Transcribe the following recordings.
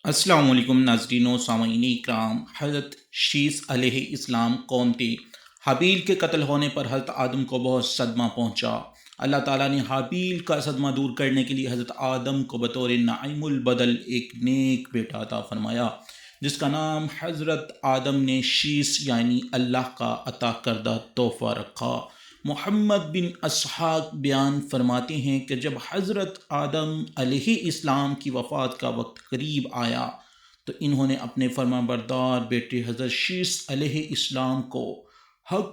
السلام علیکم ناظرین و سامعین اکرام۔ حضرت شیث علیہ السلام قوم تھے۔ حابیل کے قتل ہونے پر حضرت آدم کو بہت صدمہ پہنچا۔ اللہ تعالیٰ نے حابیل کا صدمہ دور کرنے کے لیے حضرت آدم کو بطور نعیم البدل ایک نیک بیٹا عطا فرمایا، جس کا نام حضرت آدم نے شیث یعنی اللہ کا عطا کردہ تحفہ رکھا۔ محمد بن اسحاق بیان فرماتے ہیں کہ جب حضرت آدم علیہ السلام کی وفات کا وقت قریب آیا تو انہوں نے اپنے فرما بردار بیٹے حضرت شیث علیہ السلام کو حق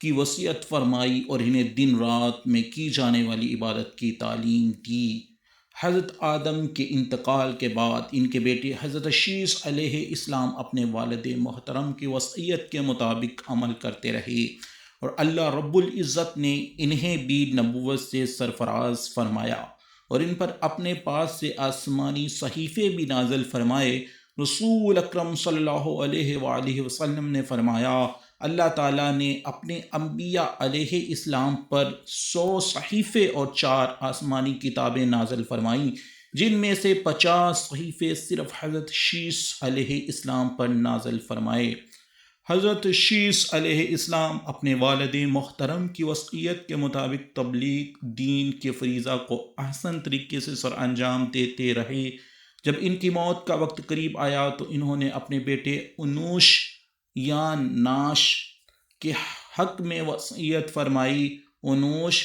کی وصیت فرمائی اور انہیں دن رات میں کی جانے والی عبادت کی تعلیم دی۔ حضرت آدم کے انتقال کے بعد ان کے بیٹے حضرت شیث علیہ السلام اپنے والد محترم کی وصیت کے مطابق عمل کرتے رہے، اور اللہ رب العزت نے انہیں بھی نبوت سے سرفراز فرمایا اور ان پر اپنے پاس سے آسمانی صحیفے بھی نازل فرمائے۔ رسول اکرم صلی اللہ علیہ وآلہ وسلم نے فرمایا، اللہ تعالیٰ نے اپنے انبیاء علیہ السلام پر 100 صحیفے اور 4 آسمانی کتابیں نازل فرمائیں، جن میں سے 50 صحیفے صرف حضرت شیث علیہ السلام پر نازل فرمائے۔ حضرت شیث علیہ السلام اپنے والد محترم کی وصیت کے مطابق تبلیغ دین کے فریضہ کو احسن طریقے سے سر انجام دیتے رہے۔ جب ان کی موت کا وقت قریب آیا تو انہوں نے اپنے بیٹے انوش یا ناش کے حق میں وصیت فرمائی۔ انوش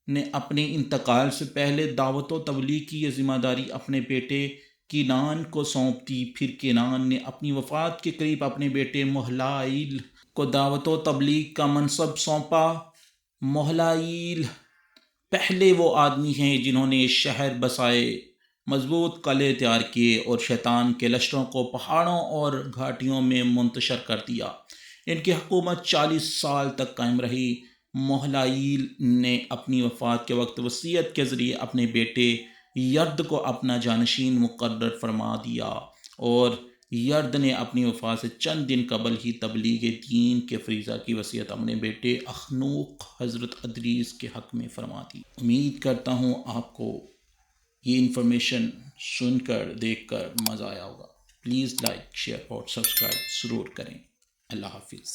نے اپنے انتقال سے پہلے دعوت و تبلیغ کی یہ ذمہ داری اپنے بیٹے کینان کو سونپ دی۔ پھر کینان نے اپنی وفات کے قریب اپنے بیٹے مہلائیل کو دعوت و تبلیغ کا منصب سونپا۔ مہلائیل پہلے وہ آدمی ہیں جنہوں نے شہر بسائے، مضبوط قلعے تیار کیے اور شیطان کے لشکروں کو پہاڑوں اور گھاٹیوں میں منتشر کر دیا۔ ان کی حکومت 40 سال تک قائم رہی۔ مہلائیل نے اپنی وفات کے وقت وصیت کے ذریعے اپنے بیٹے یرد کو اپنا جانشین مقرر فرما دیا، اور یرد نے اپنی وفات سے چند دن قبل ہی تبلیغ دین کے فریضہ کی وصیت اپنے بیٹے اخنوق حضرت ادریس کے حق میں فرما دی۔ امید کرتا ہوں آپ کو یہ انفارمیشن سن کر دیکھ کر مزہ آیا ہوگا۔ پلیز لائک، شیئر اور سبسکرائب ضرور کریں۔ اللہ حافظ۔